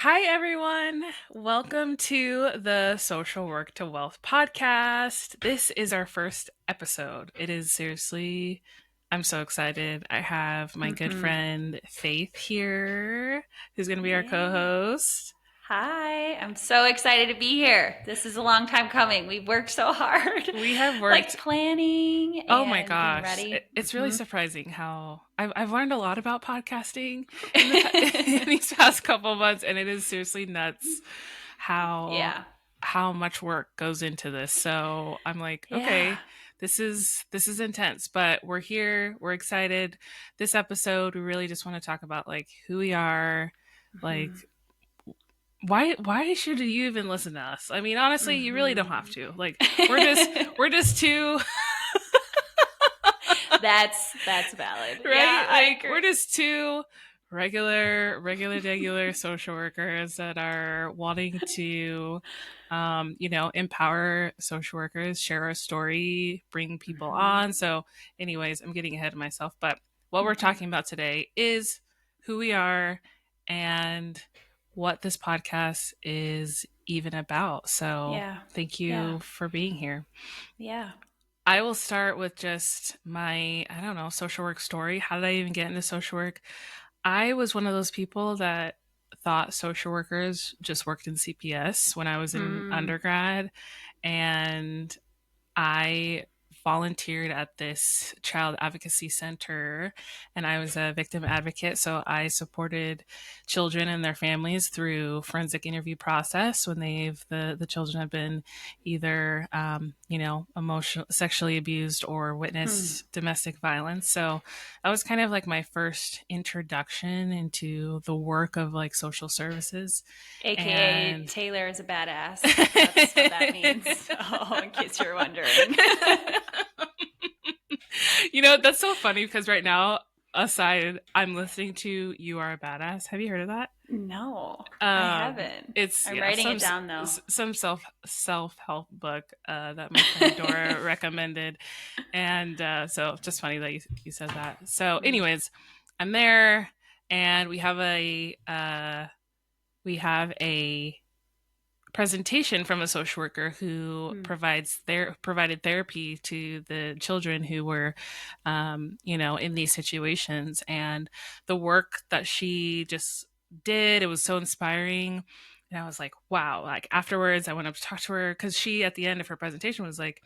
Hi, everyone. Welcome to the Social Work to Wealth podcast. This is our first episode. It is seriously, I'm so excited. I have my good hmm friend Faith here, who's going to be our co Yeah. host. Hi, I'm so excited to be here. This is a long time coming. We've worked so hard, We have worked, like planning oh my and getting gosh, ready. it's really surprising how I've learned a lot about podcasting in these past couple months, and it is seriously nuts how Yeah. how much work goes into this. So I'm like, Yeah. okay, this is intense, but we're here, we're excited. This episode, we really just want to talk about like who we are, like hmm why should you even listen to us? I mean, honestly, you really don't hmm have to. Like we're just two That's valid. right? Yeah, I Like we're agree. just two regular social workers that are wanting to empower social workers, share our story, bring people hmm on. So anyways, I'm getting ahead of myself, but what we're hmm talking about today is who we are and what this podcast is even about. So Yeah. thank Yeah. you for being here. Yeah. I will start with just my, I don't know, social work story. How did I even get into social work? I was one of those people that thought social workers just worked in CPS when I was in Mm. undergrad. And I volunteered at this child advocacy center and I was a victim advocate. So I supported children and their families through forensic interview process when the children have been either, emotional, sexually abused or Mm. witnessed domestic violence. So that was kind of like my first introduction into the work of like social services. AKA And Taylor is a badass. That's what that means. Oh, in case you're wondering. That's so funny because right now, aside, I'm listening to "You Are a Badass." Have you heard of that? No, I haven't. It's I'm yeah, writing it down though. some self help book that my friend Dora recommended, and so just funny that you said that. So, Mm, anyways, I'm there, and we have a presentation from a social worker who mm, provided therapy to the children who were in these situations, and the work that she just did, it was so inspiring. And I was like, wow. Like afterwards I went up to talk to her because she at the end of her presentation was like,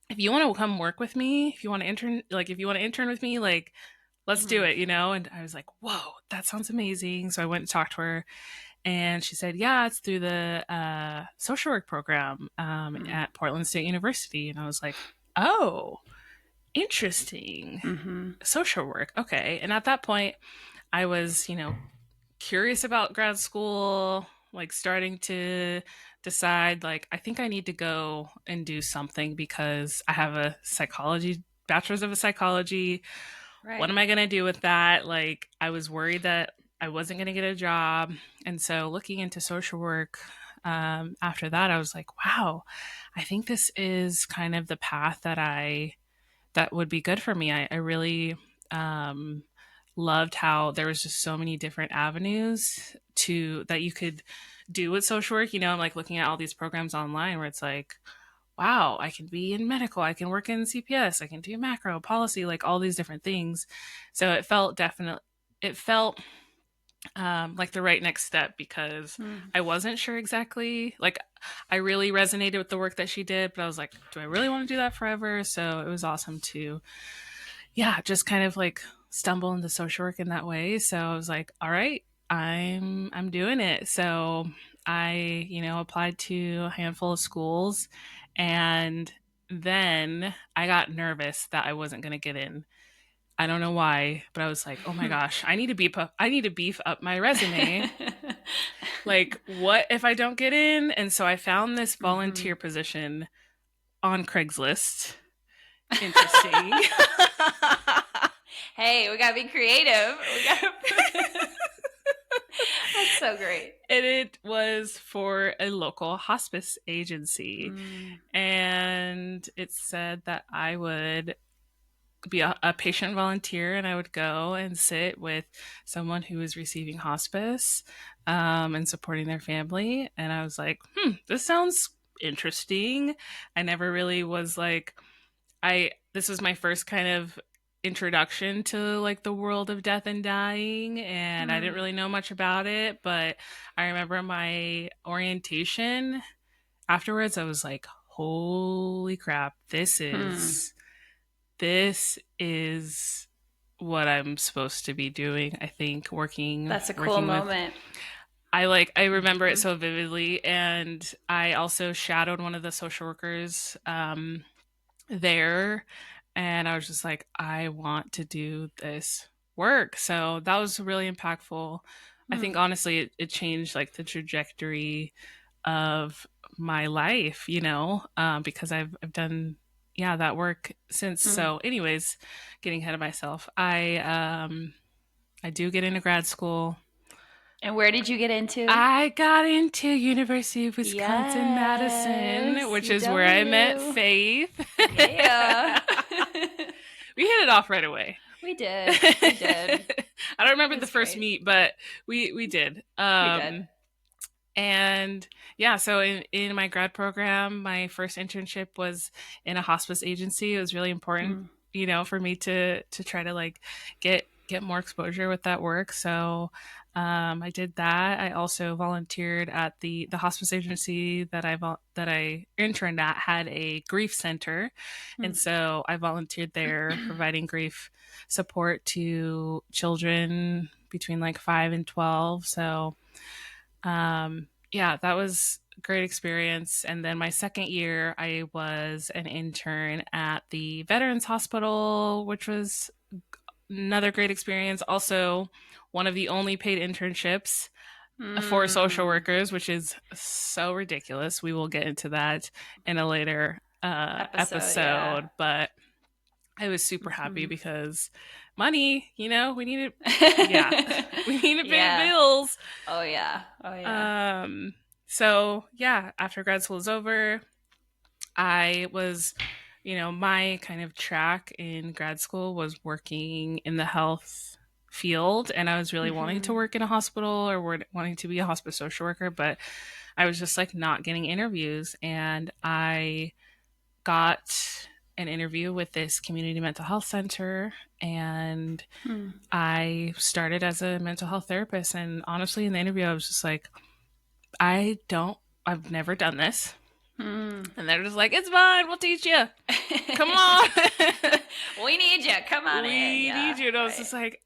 if you want to come work with me, if you want to intern with me, like let's do mm, it. And I was like, whoa, that sounds amazing. So I went and talked to her, and she said, yeah, it's through the social work program mm, at Portland State University. And I was like, oh, interesting. mm-hmm. Social work. Okay. And at that point, I was, curious about grad school, like starting to decide, like, I think I need to go and do something because I have a bachelor's of psychology. What Right. am I going to do with that? Like, I was worried that I wasn't going to get a job. And so looking into social work, after that, I was like, wow, I think this is kind of the path that would be good for me. I really um, loved how there was just so many different avenues to that you could do with social work. I'm like looking at all these programs online where it's like, wow, I can be in medical, I can work in CPS, I can do macro policy, like all these different things. So it felt like the right next step because Mm, I wasn't sure exactly. Like, I really resonated with the work that she did, but I was like, do I really want to do that forever? So it was awesome to, yeah, just kind of like stumble into social work in that way. So I was like, all right, I'm doing it. So I, applied to a handful of schools, and then I got nervous that I wasn't going to get in. I don't know why, but I was like, "Oh my gosh, I need to beef up my resume. Like, what if I don't get in?" And so I found this hmm volunteer position on Craigslist. Interesting. Hey, we gotta be creative. We gotta. That's so great. And it was for a local hospice agency. Mm, And it said that I would be a patient volunteer, and I would go and sit with someone who was receiving hospice, and supporting their family. And I was like, this sounds interesting. I never really was like, this was my first kind of introduction to like the world of death and dying, and I didn't Hmm. really know much about it. But I remember my orientation afterwards, I was like, holy crap, Hmm. this is what I'm supposed to be doing. I think That's a cool working with moment. I remember it Hmm. so vividly. And I also shadowed one of the social workers there, and I was just like, I want to do this work. So that was really impactful. I Hmm. think honestly it changed like the trajectory of my life, because I've done, yeah, that work since. Hmm. So anyways, getting ahead of myself, I do get into grad school. And where did you get into? I got into University of Wisconsin Madison, Yes, which is where I met UW. Faith. Yeah. We hit it off right away. We did. We did. I don't remember It the was first great. meet, but we did. We did. And yeah, so in my grad program, my first internship was in a hospice agency. It was really important, Hmm. for me to try to like get more exposure with that work. So I did that. I also volunteered at the hospice agency that I interned at had a grief center, Hmm. and so I volunteered there, providing grief support to children between like 5 and 12. So yeah, that was a great experience. And then my second year, I was an intern at the Veterans Hospital, which was another great experience. Also, one of the only paid internships for social Hmm. workers, which is so ridiculous. We will get into that in a later Episode, yeah. episode. But I was super happy Hmm. because money, we needed, yeah, we need to pay the Yeah. bills. Oh yeah. Oh yeah. Um, so yeah, after grad school is over, I was, my kind of track in grad school was working in the health field, and I was really wanting to Hmm. work in a hospital or wanting to be a hospice social worker, but I was just like not getting interviews. And I got an interview with this community mental health center, and Hmm. I started as a mental health therapist. And honestly, in the interview, I was just like, I don't, I've never done this. Hmm. And they're just like, it's fine, we'll teach you. Come on. We need you. Come on in. We need Yeah. you. And I was Right. just like,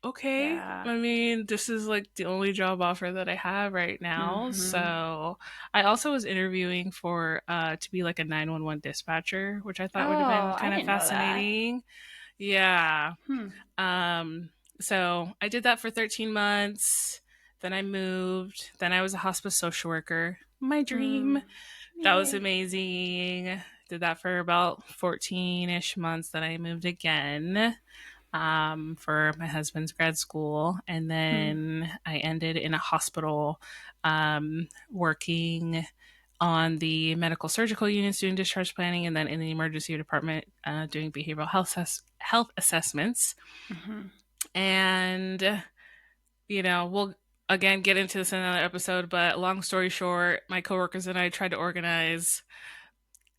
okay. Yeah. I mean, this is like the only job offer that I have right now. Hmm. So I also was interviewing for to be like a 911 dispatcher, which I thought would have been Oh, I kind of didn't know that. fascinating. Yeah. Hmm. Um, so I did that for 13 months. Then I moved. Then I was a hospice social worker. My Hmm. dream. That was Yay. amazing. Did that for about 14 ish months. Then I moved again for my husband's grad school. And Hmm. then I ended in a hospital working on the medical surgical units doing discharge planning, and then in the emergency department doing behavioral health assessments. Hmm. And, we'll again get into this in another episode, but long story short, my coworkers and I tried to organize,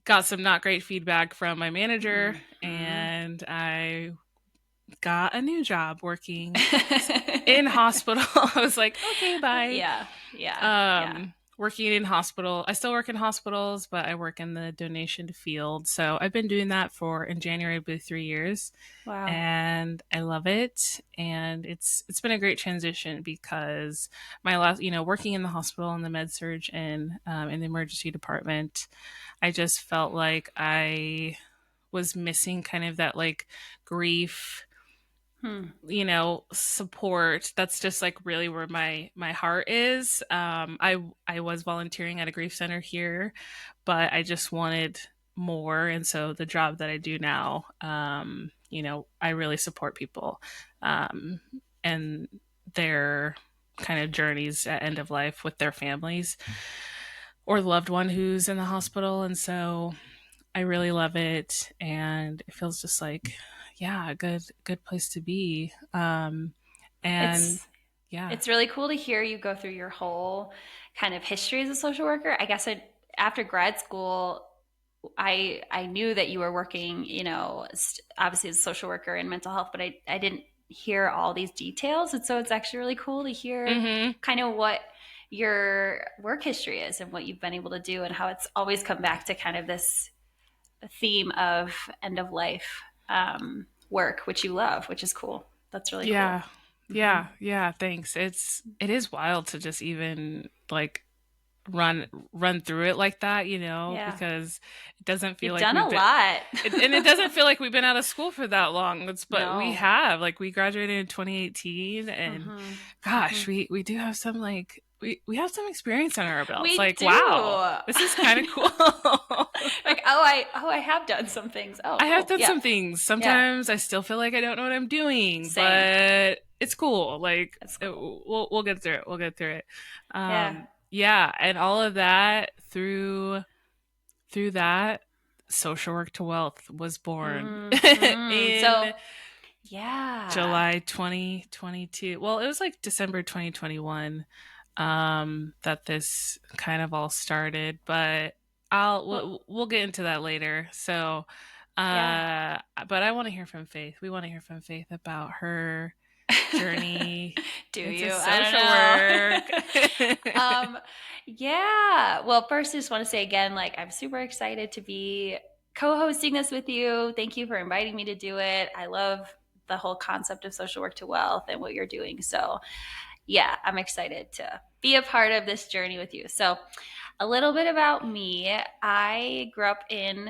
got some not great feedback from my manager, Hmm. and I got a new job working in hospital. I was like, okay, bye. Yeah. Yeah. Yeah. Working in hospital. I still work in hospitals, but I work in the donation field. So I've been doing that in January, it'll be 3 years, Wow. and I love it. And it's been a great transition because my last, working in the hospital in the med surge and in the emergency department, I just felt like I was missing kind of that like grief, Hmm. support. That's just like really where my heart is. I was volunteering at a grief center here, but I just wanted more. And so the job that I do now, I really support people and their kind of journeys at end of life with their families or loved one who's in the hospital. And so I really love it, and it feels just like, yeah, a good place to be. And It's yeah. it's really cool to hear you go through your whole kind of history as a social worker. I guess after grad school, I knew that you were working, obviously as a social worker in mental health, but I didn't hear all these details. And so it's actually really cool to hear Hmm. kind of what your work history is and what you've been able to do and how it's always come back to kind of this theme of end of life work, which you love, which is cool. That's really cool. Yeah. Yeah, thanks. It is wild to just even like run through it like that, Yeah. because it doesn't feel You've like done a we've been lot. and it doesn't feel like we've been out of school for that long. But we No. have, like, we graduated in 2018, and Mm-hmm. Mm-hmm. gosh, we do have some, like, we have some experience under our belts. We Like, do. wow, this is kind of cool. Like, I have done some things. Oh, I have cool. done Yeah. some things. Yeah. Sometimes I still feel like I don't know what I'm doing, Same. but it's cool. Like, That's cool. we'll get through it. We'll get through it. Yeah. Yeah, and all of that through that, social work to wealth was born Hmm. So, in yeah. July 2022. Well, it was like December 2021 that this kind of all started, but Well, we'll get into that later. So, yeah. but I want to hear from Faith. We want to hear from Faith about her journey Do into you? I social don't know. work. Yeah. Well, first, I just want to say again, like, I'm super excited to be co hosting this with you. Thank you for inviting me to do it. I love the whole concept of social work to wealth and what you're doing. So, yeah, I'm excited to be a part of this journey with you. So, a little bit about me. I grew up in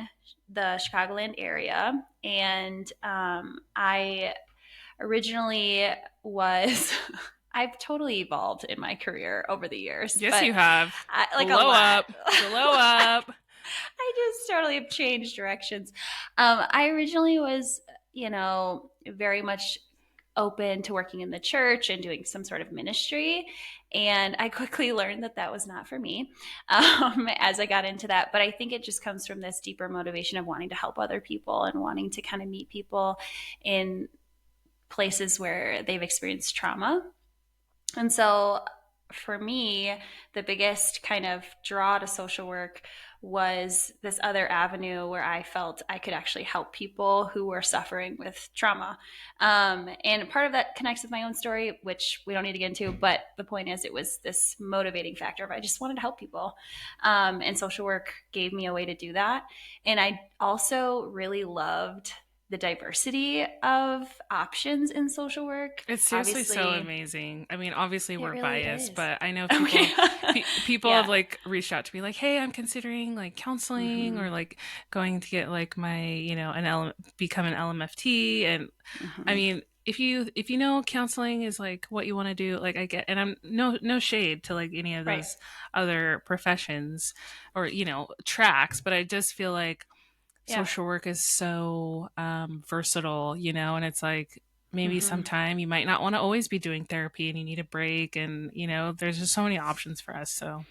the Chicagoland area, and I originally was I've totally evolved in my career over the years, Yes, but you have. like a Glow lot. up. Glow up. I just totally have changed directions. I originally was, very much open to working in the church and doing some sort of ministry. And I quickly learned that that was not for me as I got into that. But I think it just comes from this deeper motivation of wanting to help other people and wanting to kind of meet people in places where they've experienced trauma. And so for me, the biggest kind of draw to social work was this other avenue where I felt I could actually help people who were suffering with trauma. And part of that connects with my own story, which we don't need to get into, but the point is, it was this motivating factor of I just wanted to help people. And social work gave me a way to do that. And I also really loved the diversity of options in social work. It's seriously so Obviously, amazing. I mean, obviously it we're really biased, is. but I know Okay. people have Yeah. like reached out to me like, "Hey, I'm considering like counseling Mm-hmm. or like going to get like my, become an LMFT." And I Mm-hmm. mean, if you know counseling is like what you want to do, like I get, and I'm no shade to like any of Right. those other professions or, tracks, but I just feel like Yeah. social work is so versatile, and it's like maybe Mm-hmm. sometime you might not want to always be doing therapy and you need a break, and there's just so many options for us. So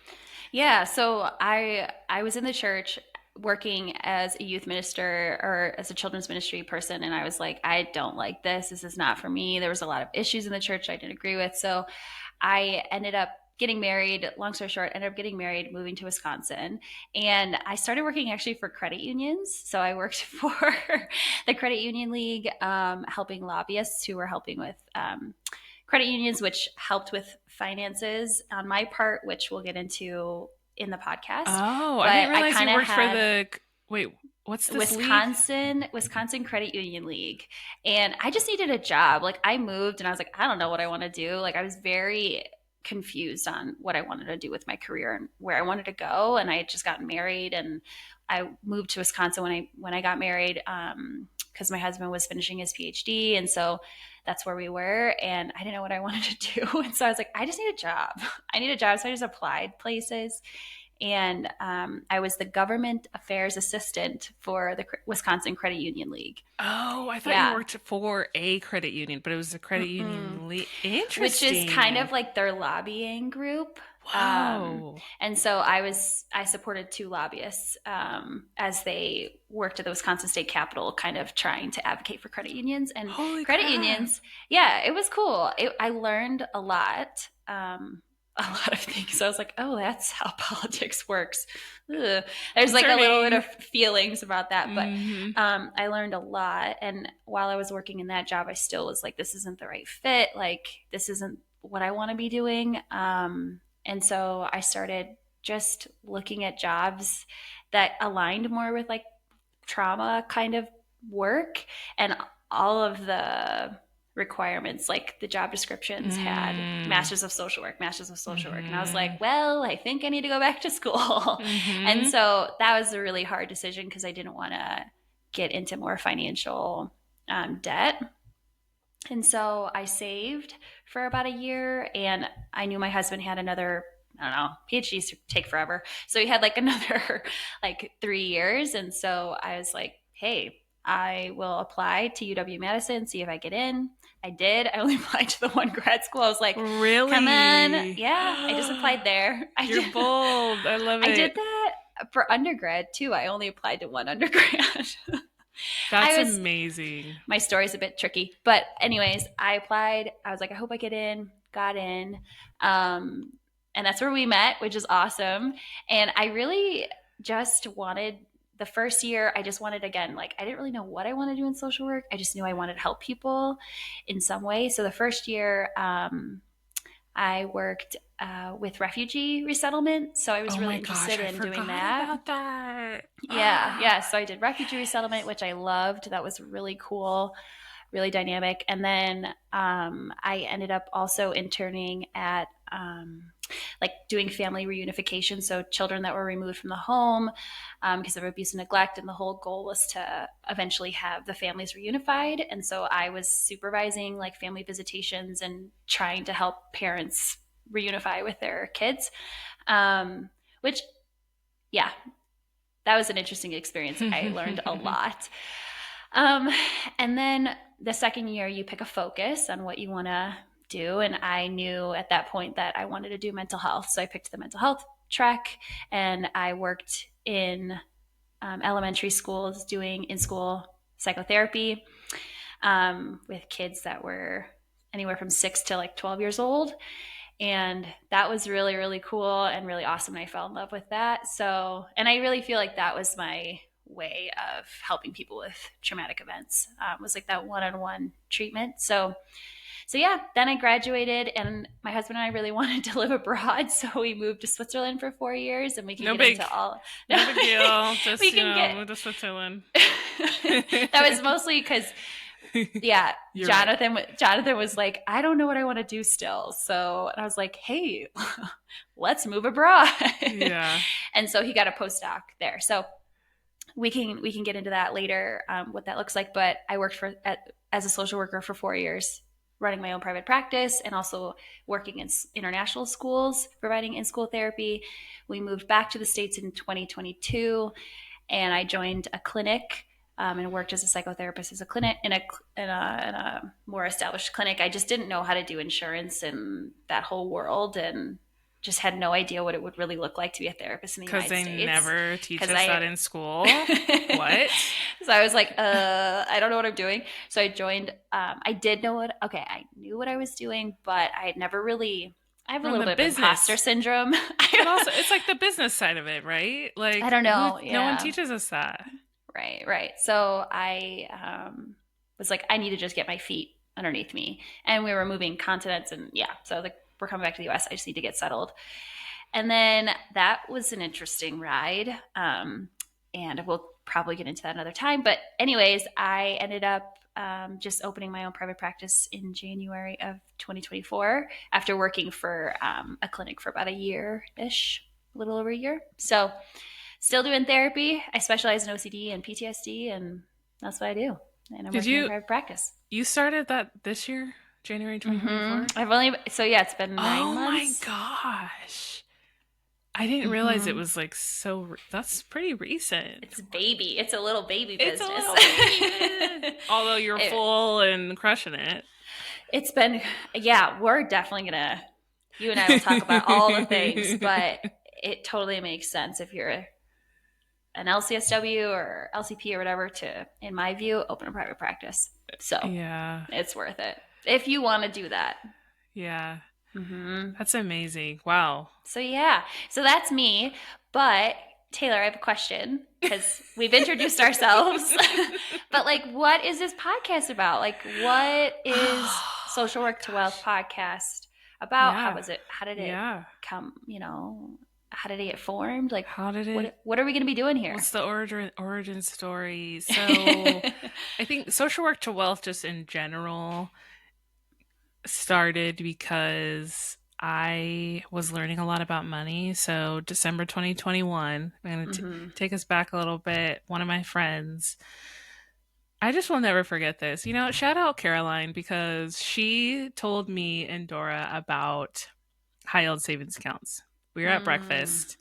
Yeah. So I was in the church working as a youth minister or as a children's ministry person, and I was like, I don't like this. This is not for me. There was a lot of issues in the church I didn't agree with. So I ended up getting married. Long story short, ended up getting married, moving to Wisconsin, and I started working actually for credit unions. So I worked for the Credit Union League, helping lobbyists who were helping with credit unions, which helped with finances on my part, which we'll get into in the podcast. oh, I didn't But I realize you kind of worked for had the wait, what's this league? Wisconsin Credit Union League. And I just needed a job. Like I moved and I was like, I don't know what I want to do. Like I was very confused on what I wanted to do with my career and where I wanted to go. And I had just gotten married and I moved to Wisconsin when I got married because my husband was finishing his PhD. And so that's where we were. And I didn't know what I wanted to do. And so I was like, I just need a job. I need a job. So I just applied places and I was the government affairs assistant for the Wisconsin Credit Union League. Oh, I thought you Yeah. worked for a credit union, but it was a credit Mm-mm. union league. Which is kind of Interesting. like their lobbying group. Whoa. And so I supported two lobbyists as they worked at the Wisconsin State Capitol, kind of trying to advocate for credit unions. And Holy credit crap. unions, yeah, it was cool. I learned a lot. A lot of things. So I was like, oh, that's how politics works. Ugh. There's like a little bit Concerning. of feelings about that, but Mm-hmm. I learned a lot. And while I was working in that job, I still was like, this isn't the right fit. Like, this isn't what I want to be doing. And so I started just looking at jobs that aligned more with like trauma kind of work, and all of the requirements, like the job descriptions had Mm. masters of social work, and I was Mm-hmm. like, well, I think I need to go back to school. And Mm-hmm. so that was a really hard decision because I didn't want to get into more financial debt. And so I saved for about a year, and I knew my husband had another, I don't know, PhDs take forever. So he had like another like 3 years. And so I was like, hey, I will apply to UW Madison, see if I get in. I did. I only applied to the one grad school. I was like, come on. Really? Yeah, I just applied there. You're bold. I love I did it. that for undergrad too. I only applied to one undergrad. That's I was amazing. My story's a bit tricky. But anyways, I applied. I was like, I hope I get in. Got in. Um, and that's where we met, which is awesome. And I really just wanted the first year, I just wanted, again, like I didn't really know what I wanted to do in social work. I just knew I wanted to help people in some way. So the first year, I worked with refugee resettlement. So I was Oh really my gosh, interested I in doing forgot that. about that. Yeah, Ah. yeah. So I did refugee resettlement, which I loved. That was really cool, really dynamic. And then I ended up also interning at like doing family reunification. So children that were removed from the home because of abuse and neglect. And the whole goal was to eventually have the families reunified. And so I was supervising like family visitations and trying to help parents reunify with their kids, which, yeah, that was an interesting experience. I learned a lot. Um, and then the second year, you pick a focus on what you want to do. And I knew at that point that I wanted to do mental health. So I picked the mental health track, and I worked in elementary schools doing in school psychotherapy with kids that were anywhere from 6 to like 12 years old. And that was really, really cool and really awesome. And I fell in love with that. So, and I really feel like that was my way of helping people with traumatic events, was like that one-on-one treatment. So yeah, then I graduated, and my husband and I really wanted to live abroad. So we moved to Switzerland for 4 years, and we can No get into big, all, no big deal. we Just, can get, move to Switzerland. that was mostly because, yeah, You're right. Jonathan was like, I don't know what I want to do still. So, and I was like, hey, let's move abroad. Yeah. And so he got a postdoc there. So we can get into that later, what that looks like. But I worked as a social worker for 4 years, running my own private practice and also working in international schools, providing in-school therapy. We moved back to the States in 2022, and I joined a clinic, and worked as a psychotherapist as a clinic in a more established clinic. I just didn't know how to do insurance and that whole world, and just had no idea what it would really look like to be a therapist in the Because United they States. never teach Because us that I, in school. What? so I was like, I don't know what I'm doing. So I joined. I did know what. Okay, I knew what I was doing, but I had never really. I have a From little the bit of imposter business. syndrome. But also, it's like the business side of it, right? I Like, don't know. no one Yeah. teaches us that. Right, right. So I was like, I need to just get my feet underneath me. And we were moving continents, and yeah, so like we're coming back to the US. I just need to get settled. And then that was an interesting ride. And we'll probably get into that another time. But, anyways, I ended up just opening my own private practice in January of 2024 after working for a clinic for about a year ish, a little over a year. So, still doing therapy. I specialize in OCD and PTSD, and that's what I do. And I'm Did working in you private practice. you started that this year, January 2024? I've only, so yeah, it's been nine Oh my months. gosh. I didn't realize it was like that's pretty recent. It's baby. It's a little baby It's a business. little baby. Although you're it, full and crushing it. it's been, yeah, we're definitely gonna You and I will talk about all the things, but it totally makes sense if you're an LCSW or LCP or whatever to, in my view, open a private practice. So Yeah. it's worth it if you want to do that. Yeah. Mm-hmm. That's amazing. Wow. So yeah, so that's me. But Taylor, I have a question because we've introduced ourselves. But like, what is this podcast about? Like, what is Oh Social my Work to Wealth gosh. podcast about? How Yeah. was it? How did it Yeah. come? How did it get formed? Like, How did it what are we going to be doing here? what's the origin story? So, I think social work to wealth just in general started because I was learning a lot about money. So, December 2021, I'm going to Mm-hmm. take us back a little bit. One of my friends, I just will never forget this. Shout out Caroline because she told me and Dora about high yield savings accounts. We were at Mm. breakfast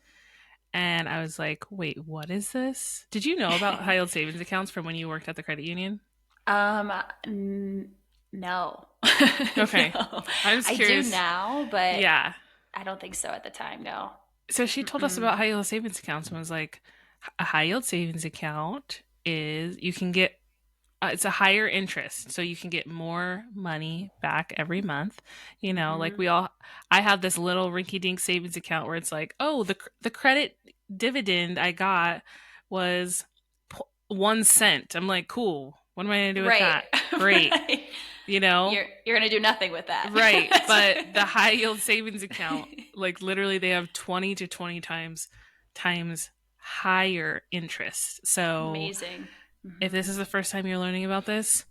and I was like, wait, what is this? Did you know about high yield savings accounts from when you worked at the credit union? um, no, Okay. no. I'm just I do curious. now, but Yeah. I don't think so at the time. No. So she told us Mm-mm. about high yield savings accounts and was like, a high yield savings account is you can get it's a higher interest, so you can get more money back every month. Like Mm-hmm. I have this little rinky-dink savings account where it's like, oh, the credit dividend I got was 1 cent. I'm like, cool. What am I gonna do with Right. that? Great, Right. you know, You're gonna do nothing with that. right? That's But the high yield savings account, like literally, they have 20 to 20 times higher interest. So amazing. if Mm-hmm. this is the first time you're learning about this,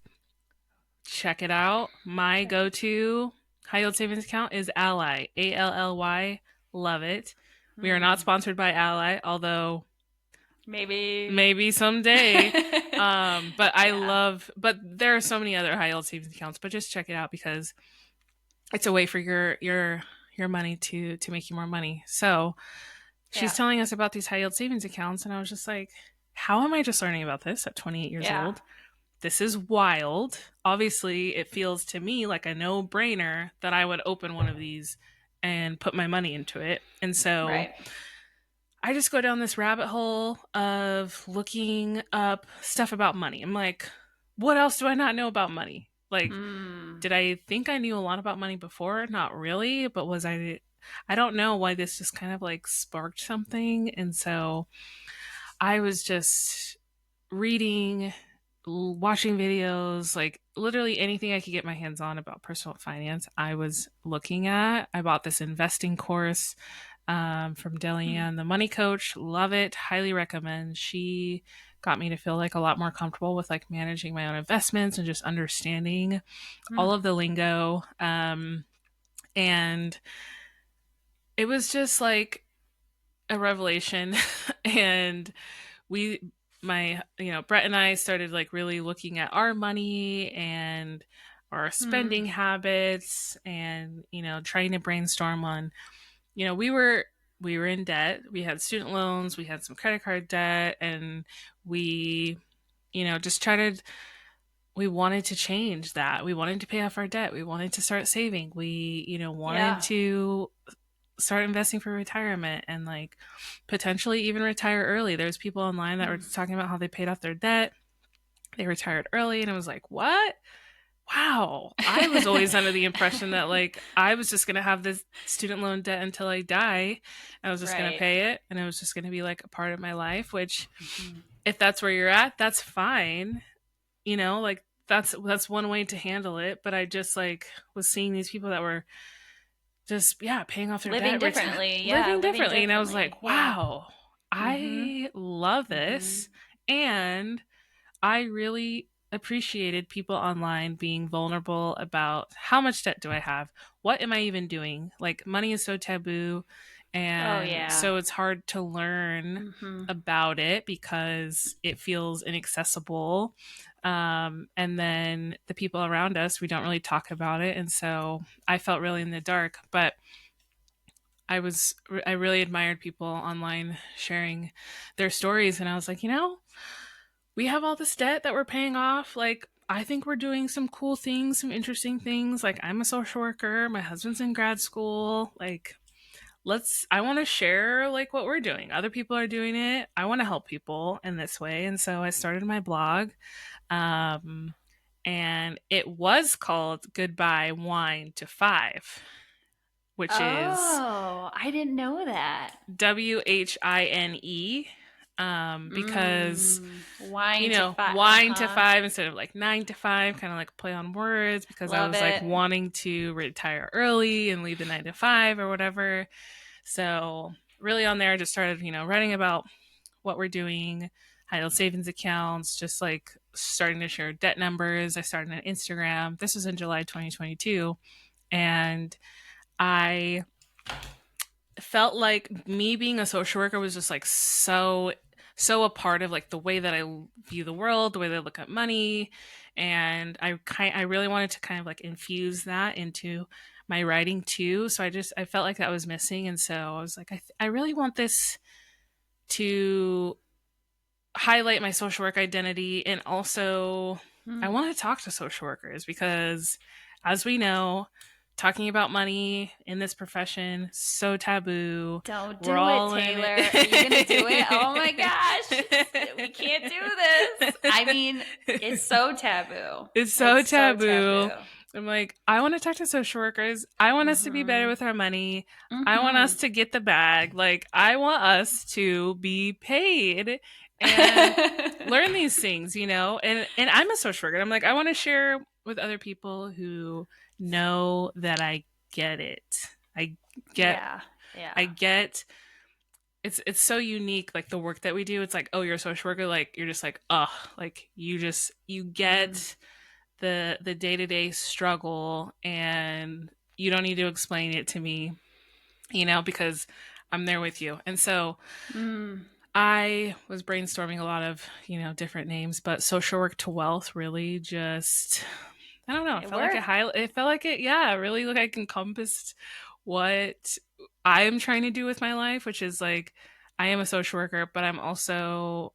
check it out. My Check go it. to high yield savings account is Ally, Ally. Love it. We are not Hmm. sponsored by Ally, although Maybe. maybe someday. But I Yeah. love, but there are so many other high yield savings accounts, but just check it out because it's a way for your money to make you more money. So she's Yeah. telling us about these high yield savings accounts, and I was just like, how am I just learning about this at 28 years Yeah. old? This is wild. Obviously, it feels to me like a no brainer that I would open one of these and put my money into it. And so Right. I just go down this rabbit hole of looking up stuff about money. I'm like, what else do I not know about money? Like, Hmm. did I think I knew a lot about money before? Not really, but was I don't know why this just kind of like sparked something. And so I was just reading, watching videos, like literally anything I could get my hands on about personal finance, I was looking at. I bought this investing course from Hmm. Delianne, the money coach. Love it. Highly recommend. She got me to feel like a lot more comfortable with like managing my own investments and just understanding Hmm. all of the lingo. And it was just like a revelation. And we my Brett and I started like really looking at our money and our Hmm. spending habits and trying to brainstorm on we were in debt. We had student loans, we had some credit card debt, and we just we wanted to change that. We wanted to pay off our debt. We wanted to start saving. We wanted Yeah. to start investing for retirement and like potentially even retire early. There's people online that were Hmm. talking about how they paid off their debt, they retired early, and I was like, "What? Wow." I was always under the impression that like I was just going to have this student loan debt until I die. I was just going to Right. pay it and it was just going to be like a part of my life, which Hmm. if that's where you're at, that's fine. Like that's one way to handle it, but I just like was seeing these people that were just paying off their Living debt, differently. Yeah. living Living differently, and I was differently. like, Yeah. wow, Mm-hmm. I love Mm-hmm. this. And I really appreciated people online being vulnerable about how much debt do I have? What am I even doing? Like, money is so taboo. Oh And yeah. so it's hard to learn Mm-hmm. about it because it feels inaccessible. And then the people around us, we don't really talk about it. And so I felt really in the dark. But I really admired people online sharing their stories. And I was like, we have all this debt that we're paying off. Like, I think we're doing some cool things, some interesting things. Like, I'm a social worker, my husband's in grad school. Like, I want to share like what we're doing. Other people are doing it. I want to help people in this way. And so I started my blog. Um, and it was called Goodbye Wine to Five, which is Oh, I didn't know that. WHINE. Because Wine to five. Uh wine to huh. five instead of like 9 to 5, kind of like play on words because I Love was like it. wanting to retire early and leave the 9 to 5 or whatever. So, really on there, I just started, writing about what we're doing, high yield savings accounts, just like starting to share debt numbers. I started an Instagram. This was in July 2022. And I felt like me being a social worker was just like so a part of like the way that I view the world, the way that I look at money, and I really wanted to kind of like infuse that into my writing too. So I felt like that was missing, and so I was like I really want this to highlight my social work identity, and also I Hmm. want to talk to social workers because, as we know, talking about money in this profession so taboo. Don't We're do it, all in Taylor. Are you going to do it? Oh my gosh. We can't do this. I it. mean, it's so taboo. It's so It's so taboo. taboo. I'm like, I want to talk to social workers. I want us to be better Mm-hmm. with our money. I want Mm-hmm. us to get the bag. Like, I want us to be paid and learn these things, And I'm a social worker. I'm like, I want to share with other people who know that I get it. I get Yeah. Yeah. I get it's so unique, like the work that we do. It's like, oh, you're a social worker, like you're just like, oh, like you Mm. get the day-to-day struggle, and you don't need to explain it to me, because I'm there with you. And so Mm. I was brainstorming a lot of, different names, but social work to wealth really just, I don't know, it It felt like worked. it felt like it, yeah, really like encompassed what I'm trying to do with my life, which is like I am a social worker, but I'm also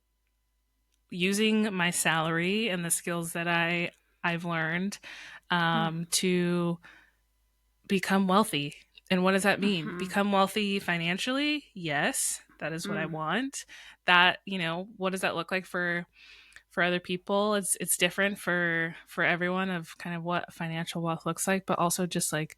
using my salary and the skills that I've learned Mm. to become wealthy. And what does that mean? Mm-hmm. Become wealthy financially? Yes, that is what I Mm. want. That, what does that look like for other people? It's different for everyone of kind of what financial wealth looks like, but also just like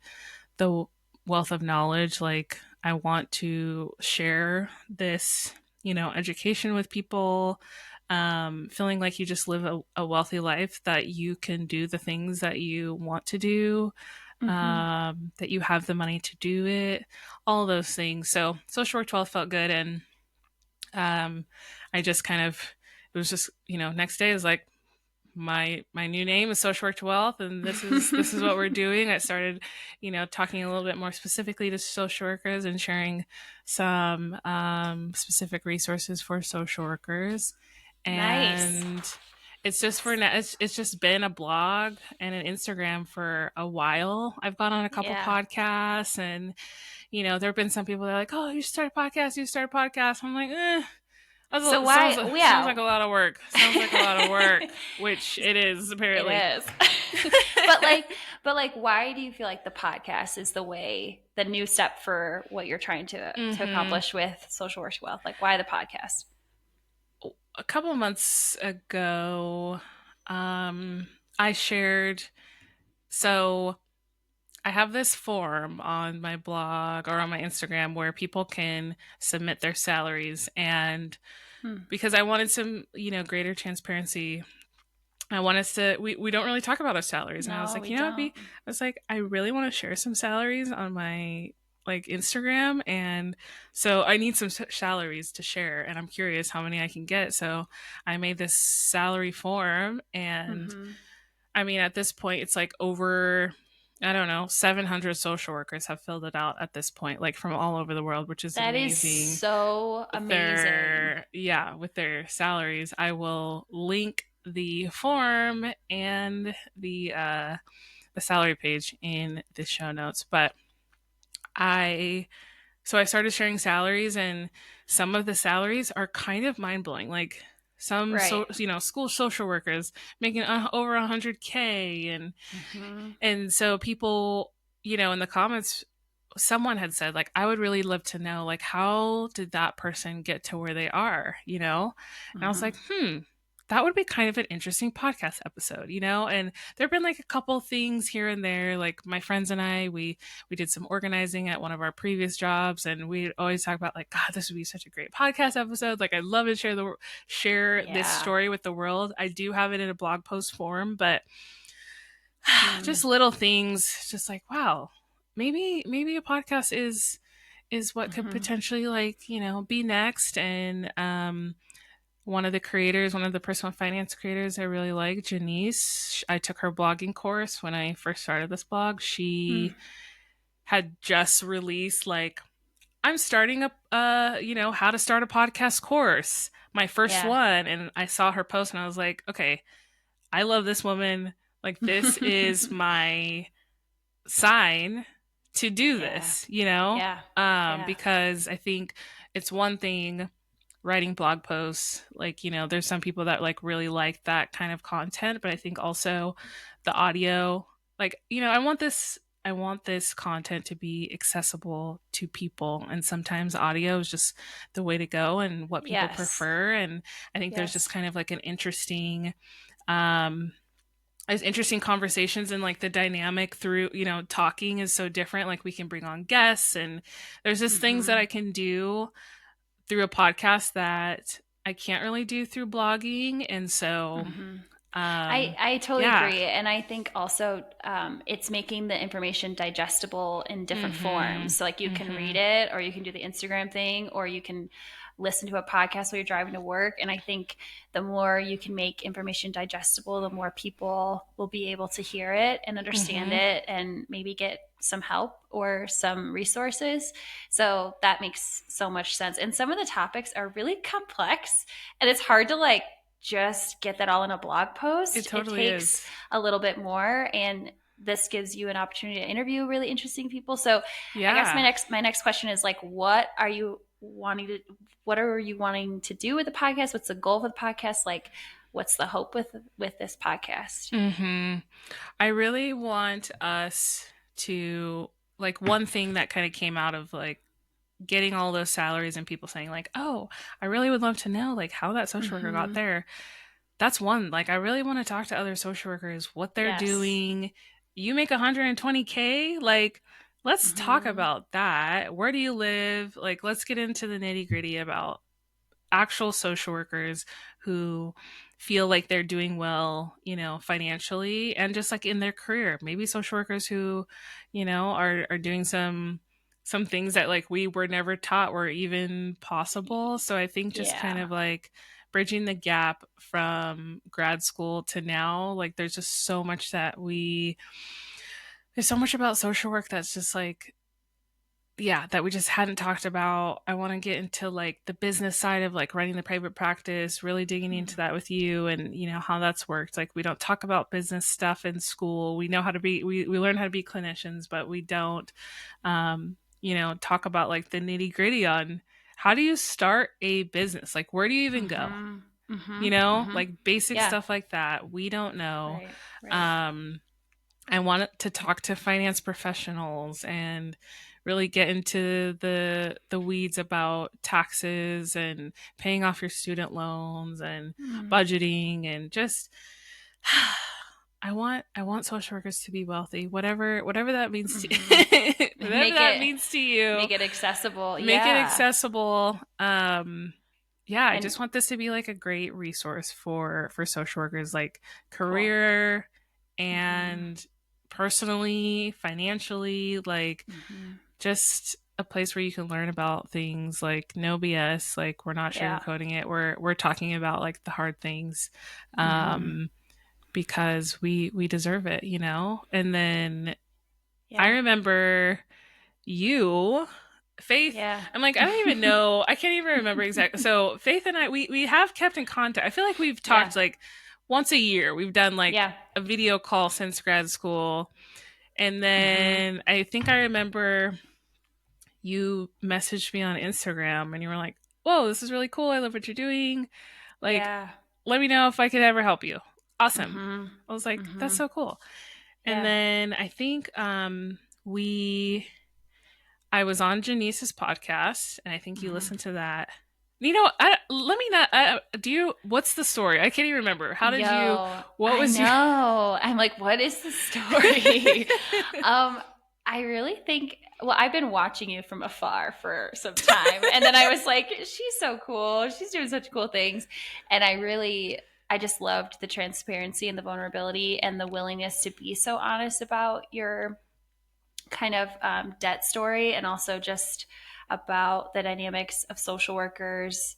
the wealth of knowledge. Like, I want to share this, education with people, feeling like you just live a wealthy life, that you can do the things that you want to do, Mm-hmm. that you have the money to do it, all those things. So social work 12 felt good. And I just kind of, it was just, next day is like, my new name is social work to wealth, and this is what we're doing. I started talking a little bit more specifically to social workers and sharing some specific resources for social workers. Nice. And it's just for now, it's just been a blog and an Instagram for a while. I've gone on a couple Yeah. podcasts, and there have been some people that are like, oh, you start a podcast, I'm like, So sounds why? sounds like Yeah. a lot of work. Sounds like a lot of work, which it is It apparently. is. but like but like why do you feel like the podcast is the new step for what you're trying to Hmm. accomplish with social work wealth? Like why the podcast? A couple of months ago, um, I shared. So I have this form on my blog or on my Instagram where people can submit their salaries, and Hmm. because I wanted some, greater transparency, I want us to, we don't really talk about our salaries. And I was No, like, we don't. I was like, I really want to share some salaries on my like Instagram. And so I need some salaries to share. And I'm curious how many I can get. So I made this salary form. And Mm-hmm. I mean, at this point, it's like over, I don't know, 700 social workers have filled it out at this point, like from all over the world, which is That is amazing. so With amazing. their salaries, I will link the form and the salary page in the show notes. But I so I started sharing salaries, and some of the salaries are kind of mind blowing. Like, some Right. school social workers making over 100K, Mm-hmm. and so people, in the comments, someone had said, like, I would really love to know, like, how did that person get to where they are, and I was Mm-hmm. like, that would be kind of an interesting podcast episode, and there have been like a couple things here and there, like my friends and I, we did some organizing at one of our previous jobs, and we always talk about, like, God, this would be such a great podcast episode, like I'd love to share this Yeah. story with the world. I do have it in a blog post form, but Mm. just little things, just like, wow, maybe a podcast is what could Mm-hmm. potentially, like, be next. And one of the personal finance creators I really like, Janice, I took her blogging course when I first started this blog. Mm. She had just released, like, I'm starting a how to start a podcast course, my first Yeah. one, and I saw her post and I was like, okay, I love this woman. Like, this is my sign to do Yeah. this, Yeah. Yeah. because I think it's one thing writing blog posts, like, there's some people that, like, really like that kind of content, but I think also the audio, like, I want this content to be accessible to people, and sometimes audio is just the way to go and what people Yes. prefer. And I think there's just Yes. kind of like um there's interesting conversations, and like the dynamic through, talking is so different. Like, we can bring on guests, and there's just things that Mm-hmm. I can do through a podcast that I can't really do through blogging. And so, Mm-hmm. um I totally yeah. agree. And I think also it's making the information digestible in different forms. Mhm. So, like, you can read Mhm. it, or you can do the Instagram thing, or you can listen to a podcast while you're driving to work. And I think the more you can make information digestible, the more people will be able to hear it and understand Mhm. it and maybe get some help or some resources. So that makes so much sense. And some of the topics are really complex, and it's hard to, like, just get that all in a blog It post. It totally takes is. a little bit more, and this gives you an opportunity to interview really interesting people. So I guess my Yeah. next question is, like, what are you wanting to do with the podcast? What's the goal of the podcast? Like, what's the hope with this podcast? Mhm. I really want us to, like, one thing that kind of came out of, like, getting all those salaries and people saying, like, oh, I really would love to know, like, how that social worker got Mm-hmm. there. That's one. Like, I really want to talk to other social workers, what they're Yes. doing. You make 120K? Like, let's talk Mm-hmm. about that. Where do you live? Like, let's get into the nitty gritty about actual social workers who feel like they're doing well, financially, and just like in their career. Maybe social workers who, are doing some things that, like, we were never taught were even possible. So I think just kind Yeah. of like bridging the gap from grad school to now, like, there's just so much there's so much about social work that's just like, yeah, that we just hadn't talked about. I want to get into, like, the business side of, like, running the private practice, really digging into that with you, and how that's worked. Like, we don't talk about business stuff in school. We know how to be we learn how to be clinicians, but we don't talk about, like, the nitty-gritty on how do you start a business? Like, where do you even go? Mm-hmm. Mm-hmm. Mm-hmm. Like, basic Yeah. stuff like that. We don't know. Right. Right. Um I want to talk to finance professionals and really get into the weeds about taxes and paying off your student loans and Mm. budgeting, and just I want social workers to be wealthy, whatever that means to Mm-hmm. whatever Make that it means to you. make it accessible. Make it Yeah. accessible. Yeah, I And just want this to be like a great resource for social workers, like, cool. career Mm-hmm. and personally, financially, like, Mm-hmm. just a place where you can learn about things, like, no BS, like, we're not Yeah. sugarcoating it. We're talking about, like, the hard things. Mm-hmm. Um because we deserve it, And then I Yeah. remember you, Faith. Yeah. I'm like, I don't even know. I can't even remember exactly. So Faith and I, we have kept in contact. I feel like we've Yeah. talked, like, once a year. We've done, like, Yeah. a video call since grad school. And Mm-hmm. then I think I remember you messaged me on Instagram and you were like, whoa, this is really cool. I love what you're doing. Like, Yeah. let me know if I could ever help you. Awesome. Mhm. I was like, that's Mhm. so cool. And Yeah. then I think we I was on Janice's podcast, and I think you Mhm. listened to that. You know, let me not. Do you? What's the story? I can't even remember. How did you? Yo, What I was your? know. I'm like, what is the story? um, I really think, well, I've been watching you from afar for some time. And then I was like, she's so cool. She's doing such cool things. And I just loved the transparency and the vulnerability and the willingness to be so honest about your kind of debt story, and also just about the dynamics of social workers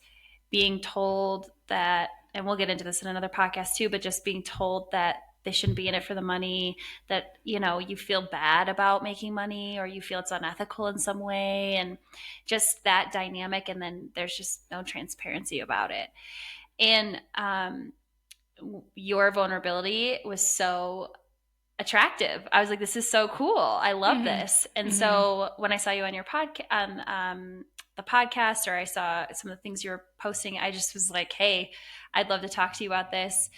being told that, and we'll get into this in another podcast too, but just being told that they shouldn't be in it for the money, that, you feel bad about making money or you feel it's unethical in some way, and just that dynamic. And then there's just no transparency about it. And your vulnerability was so attractive. I was like, this is so cool. I love hmm this. And hmm so when I saw you on your podcast, on the podcast, or I saw some of the things you were posting, I just was like, hey, I'd love to talk to you about this.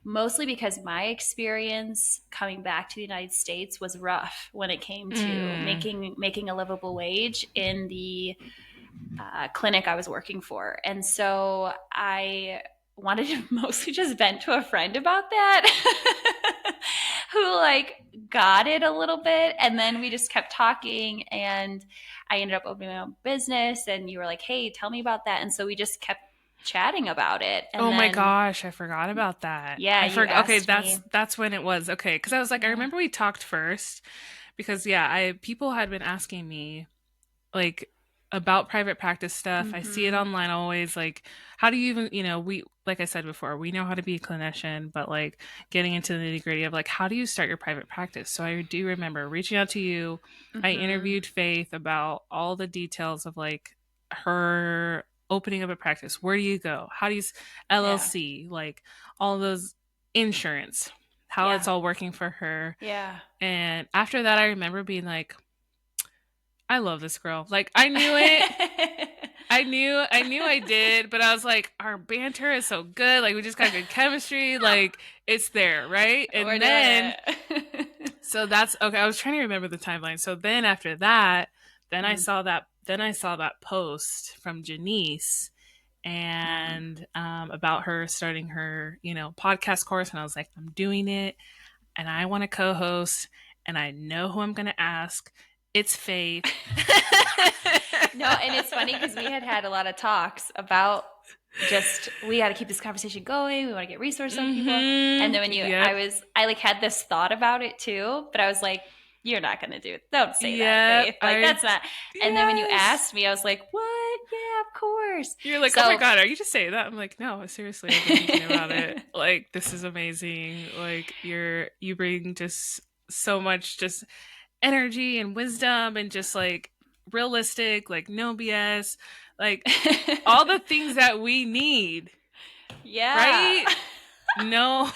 Mostly because my experience coming back to the United States was rough when it came to Mm. making a livable wage in the clinic I was working for. And so I wanted to mostly just vent to a friend about that who like got it a little bit. And then we just kept talking, and I ended up opening my own business, and you were like, hey, tell me about that. And so we just kept chatting about it. And Oh my then, gosh, I forgot about that. yeah, I you forgot. Okay, asked me. that's when it was. Okay, because I was like, I Yeah. remember we talked first because yeah, I people had been asking me like about private practice stuff. I see it Mm-hmm. online always. Like, how do you even, we, like I said before, we know how to be a clinician, but like getting into the nitty gritty of like, how do you start your private practice? So I do remember reaching out to you. I Mm-hmm. interviewed Faith about all the details of like her opening up a practice. Where do you go? How do you, Yeah. LLC, like all those insurance, how it's Yeah. all working for her. Yeah. And after that, I remember being like, I love this girl. Like I knew it. I knew I did, but I was like, our banter is so good. Like we just got good chemistry. Like it's there, right? We're And doing then it. so that's okay. I was trying to remember the timeline. So then after that, Mm, then I saw that post from Janice mm. and about her starting her, podcast course, and I was like, I'm doing it, and I want to co-host, and I know who I'm going to ask. It's Faith. No, and it's funny because we had a lot of talks about just we got to keep this conversation going. We want to get resources out to people. And then when Yep. I like had this thought about it too, but I was like, you're not going to do it. Don't say that, Yep. Faith. Like that's not. And then when you Yes. asked me, I was like, what? Yeah, of course. You're like, oh my So God, are you just saying that? I'm like, no, seriously, I've been thinking about it. Like, this is amazing. Like, you bring just so much just energy and wisdom and just like realistic, like no BS, like all the things that we need, yeah. right? No.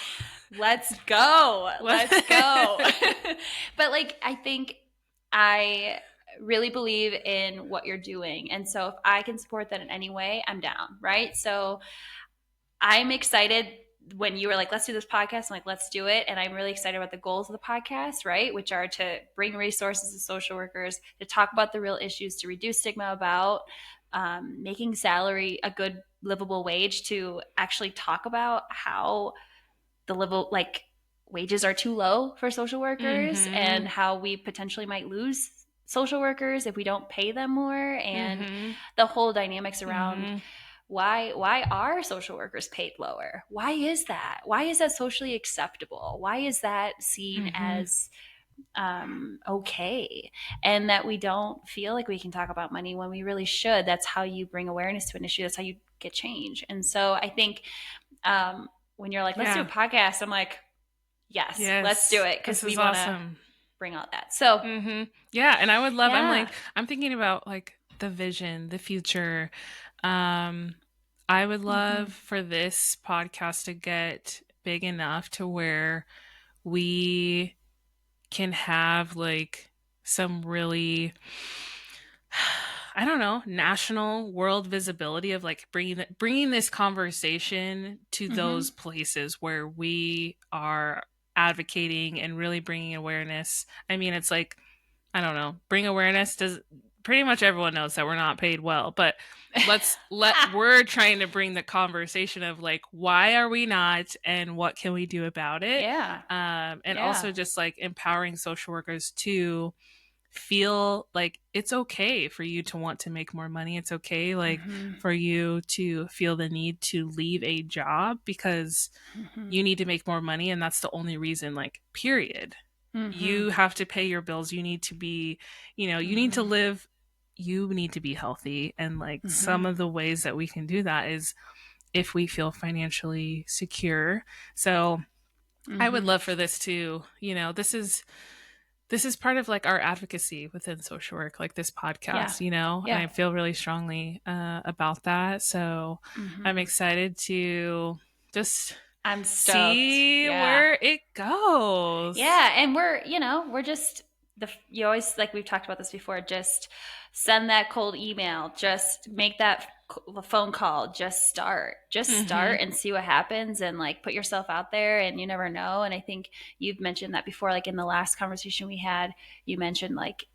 Let's go. Let's go. mm-hmm. But like, I think I really believe in what you're doing. And so if I can support that in any way, I'm down. Right. So I'm excited when you were like, let's do this podcast. I'm like, let's do it. And I'm really excited about the goals of the podcast, right? Which are to bring resources to social workers, to talk about the real issues, to reduce stigma about making salary a good livable wage, to actually talk about how the level like wages are too low for social workers and how we potentially might lose social workers if we don't pay them more, and Mm-hmm. the whole dynamics around Mm-hmm. why are social workers paid lower? Why is that socially acceptable? Why is that seen Mm-hmm. as okay? And that we don't feel like we can talk about money when we really should. That's how you bring awareness to an issue. That's how you get change. And so I think when you're like, let's do a Yeah. podcast, I'm like, yes, let's do Yes. it because This we is want to awesome. bring all that. So, Yeah, and I would love. yeah. I'm thinking about like the vision, the future. Um, I would Mm-hmm. love for this podcast to get big enough to where we can have like some really I don't know, national world visibility of like bringing this conversation to Mm-hmm. those places where we are advocating and really bringing awareness. I mean, it's like, I don't know, bring awareness does pretty much everyone knows that we're not paid well, but we're trying to bring the conversation of like, why are we not and what can we do about it? Yeah. And Yeah. also just like empowering social workers to feel like it's okay for you to want to make more money. It's okay like Mm-hmm. for you to feel the need to leave a job because Mm-hmm. you need to make more money and that's the only reason, like, period. Mm-hmm. You have to pay your bills. You need to be, you need to Mm-hmm. live, you need to be healthy. And like some Mm-hmm. of the ways that we can do that is if we feel financially secure. So I would Mm-hmm. love for this to, this is part of like our advocacy within social work, like this Yeah. podcast, and Yeah. I feel really strongly about that. So I'm Mm-hmm. excited to just I'm stoked. see Yeah. where it goes. Yeah, and we're just you always, like we've talked about this before, just send that cold email, just make that phone call, just start. Just Hmm. start and see what happens and like put yourself out there and you never know. And I think you've mentioned that before, like in the last conversation we had, you mentioned like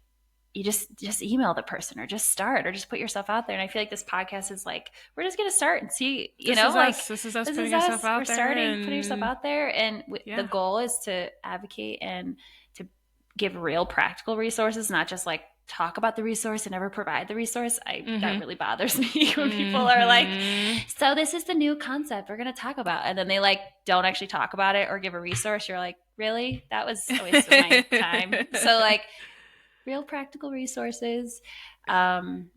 you just email the person or just start or just put yourself out there. And I feel like this podcast is like, we're just going to start and see, This is like us. This is us this is putting ourselves us, we're out there, starting, putting yourself and out there. And the yeah. goal is to advocate and to give real practical resources, not just like talk about the resource and never provide the resource. That Hmm. really bothers me when people are like, Hmm. so this is the new concept we're going to talk about, and then they like don't actually talk about it or give a resource. You're like, really? That was a waste of my time. So like, real practical resources. Um,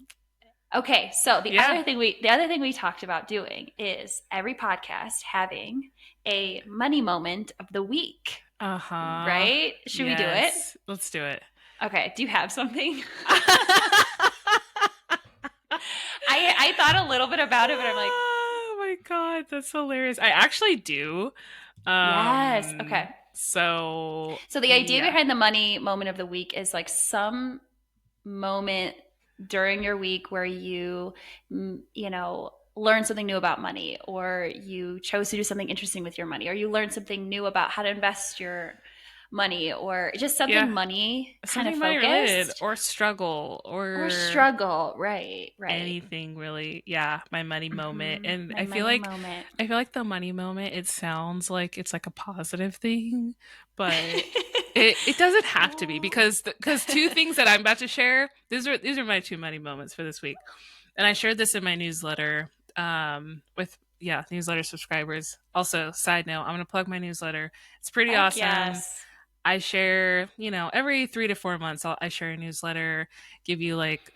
okay, so Yeah. the other thing we talked about doing is every podcast having a money moment of the week. Uh-huh. Right? Should we do it? Yes. Let's do it. Okay. Do you have something? I thought a little bit about it, but I'm like, Oh my god, that's hilarious. I actually do. yes. Okay. So So the idea yeah. behind the money moment of the week is like some moment during your week where learn something new about money, or you chose to do something interesting with your money, or you learned something new about how to invest your money, or just something Yeah. money kind of Something money related focused, or struggle or or struggle. Right, right. anything really. Yeah, my money moment. Mm-hmm. And My I feel money like moment. the money moment, it sounds like it's like a positive thing, but it doesn't have to be because two things that I'm about to share, these are my two money moments for this week. And I shared this in my newsletter with newsletter subscribers. Also, side note, I'm going to plug my newsletter. It's pretty Heck awesome. yes. I share, every 3 to 4 months, I share a newsletter, give you like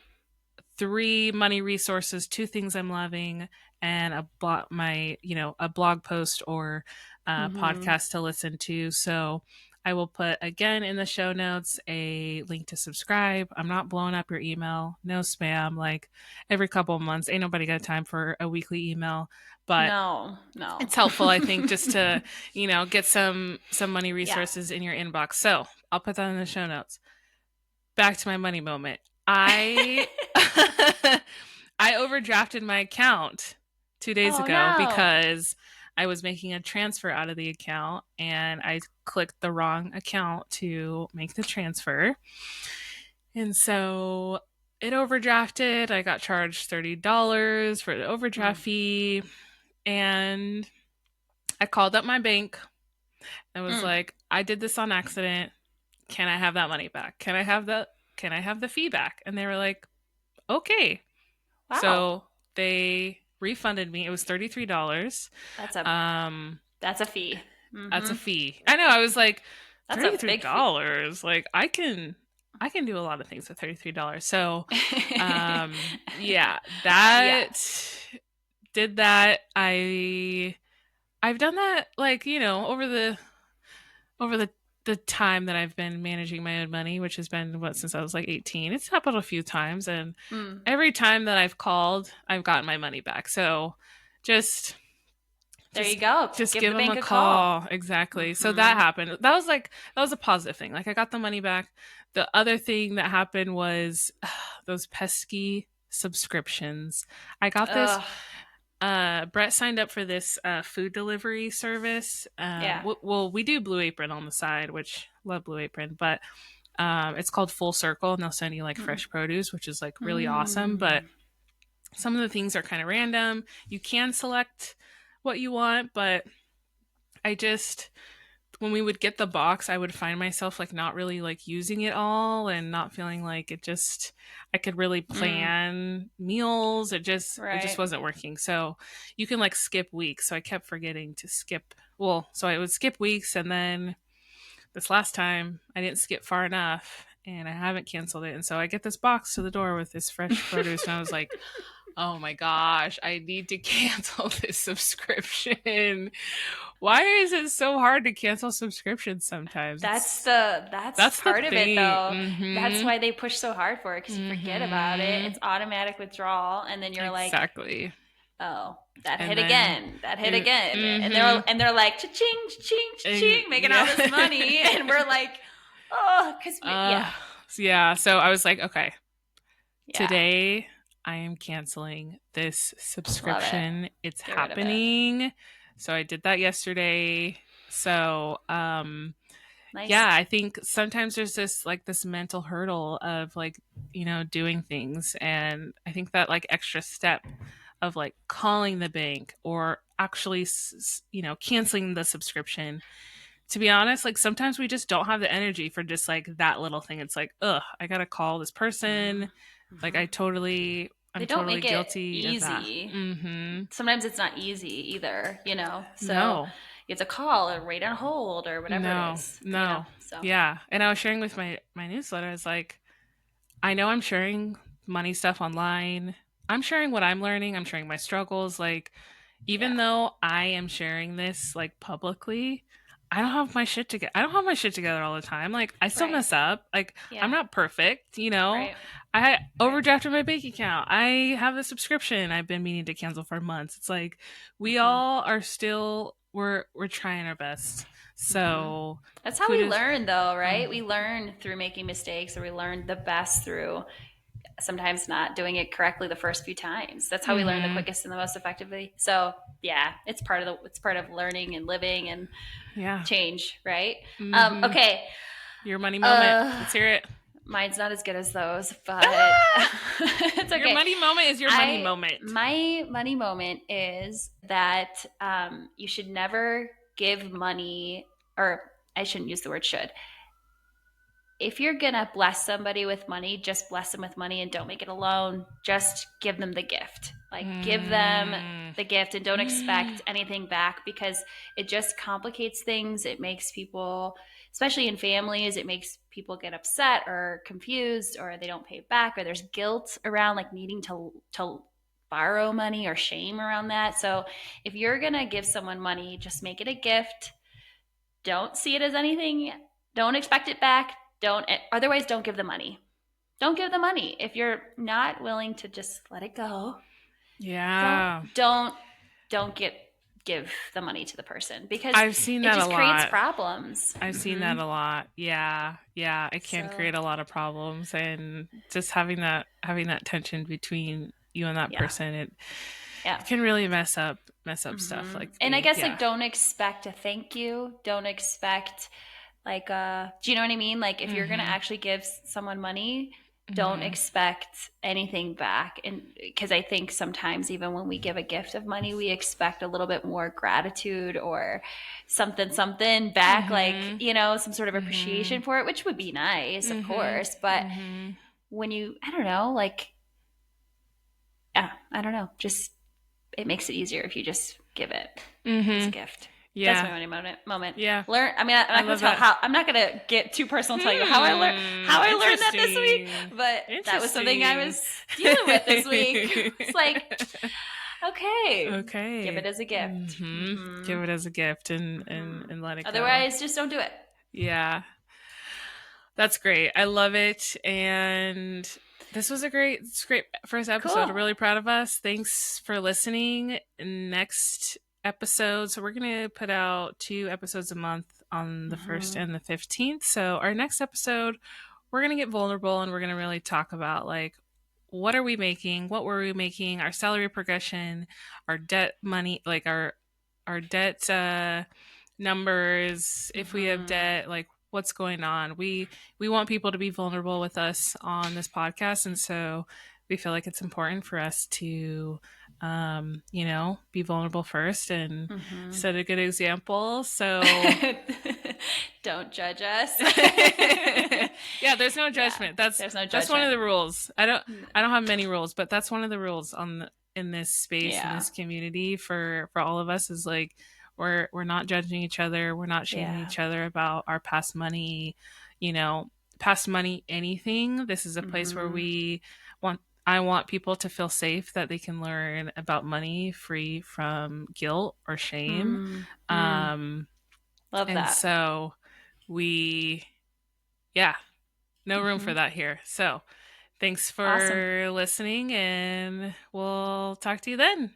three money resources, two things I'm loving, and a blog post or Mm-hmm. podcast to listen to. So I will put again in the show notes a link to subscribe. I'm not blowing up your email, no spam. Like every couple of months, ain't nobody got time for a weekly email, but No, no. it's helpful, I think, just to get some money Yeah. resources in your inbox. So I'll put that in the show notes. Back to my money moment. I I overdrafted my account 2 days Oh ago no. because I was making a transfer out of the account and I clicked the wrong account to make the transfer. And so it overdrafted. I got charged $30 for the Mm. overdraft fee. And I called up my bank and was Mm. like, I did this on accident. Can I have that money back? Can I have the fee back? And they were like, okay. Wow. So they refunded me. It was $33. That's a Um, that's a fee. that's a Mm-hmm. fee. I know. I was like, That's a $33. big fee. Like I can do a lot of things with $33. So yeah, Yeah. that did that. I've done that like, over the time that I've been managing my own money, which has been since I was like 18. It's happened a few times, and Mm. every time that I've called, I've gotten my money back. So just There you just go. just Give give the them a bank a call. call. Exactly. So that Mm-hmm. happened. That was a positive thing. Like I got the money back. The other thing that happened was those pesky subscriptions. I got this. Ugh. Brett signed up for this food delivery service. Yeah. Well, we do Blue Apron on the side, which love Blue Apron, but it's called Full Circle, and they'll send you like Mm. fresh produce, which is like really awesome. But Mm. some of the things are kind of random. You can select what you want, but I just when we would get the box, I would find myself like not really like using it all and not feeling like it just I could really Mm. plan meals. It just Right. wasn't working. So you can like skip weeks. So I kept forgetting to skip. Well, so I would skip weeks and then this last time I didn't skip far enough and I haven't canceled it. And so I get this box to the door with this fresh produce and I was like, "Oh my gosh, I need to cancel this subscription." Why is it so hard to cancel subscriptions sometimes? That's That's the part of it thing. though. That's Mhm. why they push so hard for it, because you forget about it. It's Mhm. automatic withdrawal, and then you're like, Exactly. oh, that And hit then again, that hit it, again, and mhm. they're like, cha-ching, cha-ching, cha-ching, making all Yeah. this money, and we're like, oh, because uh yeah, yeah, so I was like, okay, yeah, today I am canceling this love it. subscription. It's Get rid of it. happening. So I did that yesterday. So Nice. yeah, I think sometimes there's this mental hurdle of like, doing things. And I think that like extra step of like calling the bank or actually, canceling the subscription. To be honest, like sometimes we just don't have the energy for just like that little thing. It's like, ugh, I gotta call this Mm-hmm. person. Like Mm-hmm. I'm They don't totally make it guilty of that. easy. Mm-hmm. Sometimes it's not easy either. So No, you have to call or wait on hold or whatever it no, is. no. So, Yeah. And I was sharing with my newsletter, I was like, I know I'm sharing money stuff online. I'm sharing what I'm learning. I'm sharing my struggles. Like, even yeah, though I am sharing this like publicly, I don't have my shit together. I don't have my shit together all the time. Like, I still right. mess up. Like, I'm Yeah, not perfect. right, I right. overdrafted my bank account. I have a subscription I've been meaning to cancel for months. It's like we Mm-hmm. all are still we're trying our best. Mm-hmm. So That's how we kudos. learn, though, Mm, right? We learn through making mistakes, or we learn the best through sometimes not doing it correctly the first few times. That's how we learn the mm-hmm. quickest and the most effectively. So, yeah, it's part of learning and living and Yeah. change, right? Mm-hmm. Okay. Your money moment. Uh, Let's hear it. Mine's not as good as those, but Ah! it's Your okay. money moment is your money I moment. My money moment is that you should never give money, or I shouldn't use the word should. If you're gonna bless somebody with money, just bless them with money and don't make it a loan. Just give them the gift. Like, give them Mm. the gift and don't expect anything back, because it just complicates things. It makes people, especially in families, it makes people get upset or confused, or they don't pay it back, or there's guilt around like needing to borrow money, or shame around that. So if you're gonna give someone money, just make it a gift. Don't see it as anything. Don't expect it back. Don't Otherwise, don't give the money. Don't give the money if you're not willing to just let it go. Don't Yeah. don't don't get give the money to the person, because I've seen it that a just creates lot. problems. I've seen that a lot. Yeah. Yeah, it can So, create a lot of problems and just having that tension between you and that yeah, person yeah. it can really mess up stuff Hmm. like And I being guess, like, yeah. don't expect a thank you. Don't expect, like, do you know what I mean? Like, if you're gonna Mhm. actually give someone money, don't Mhm. expect anything back. And because I think sometimes, even when we give a gift of money, we expect a little bit more gratitude or something back, like, Mhm. some sort of appreciation Mhm. for it, which would be nice, of Mhm. course. But Mhm. when I don't know, like, yeah, I don't know, just it makes it easier if you just give it as a Mhm. gift. That's my Yeah. money moment. Yeah. Learn. I mean, I'm I not going love to tell that. how. I'm not going to get too personal and tell you how I learned that this week. Interesting. But that was something I Interesting. was dealing with this week. It's like, okay, give it Okay. as a gift. Give it as a gift and Hmm. let it go. Otherwise, just don't do it. Yeah. That's great. I love it. And this was it's a great first episode. I'm Cool. really proud of us. Thanks for listening. Next episode. So we're going to put out 2 episodes a month on the 1st Hmm. and the 15th. So our next episode, we're going to get vulnerable and we're going to really talk about like what are we making, what were we making, our salary progression, our debt money, like our debt numbers, if we have Mm-hmm. debt, like what's going on. We want people to be vulnerable with us on this podcast, and so we feel like it's important for us to be vulnerable first and Mm-hmm. set a good example. So Don't judge us. yeah, there's no Yeah, judgment. That's there's no that's one of judgment. the rules. I don't have many rules, but that's one of the rules in this space, in Yeah, this community, for all of us, is like we're not judging each other, we're not shaming yeah. each other about our past money, you know, past money anything. This is a place where Mm-hmm. want I want people to feel safe, that they can learn about money free from guilt or shame. Mm-hmm. Um Love and that. so we yeah, no room Mm-hmm. for that here. So, thanks Awesome. for listening, and we'll talk to you then.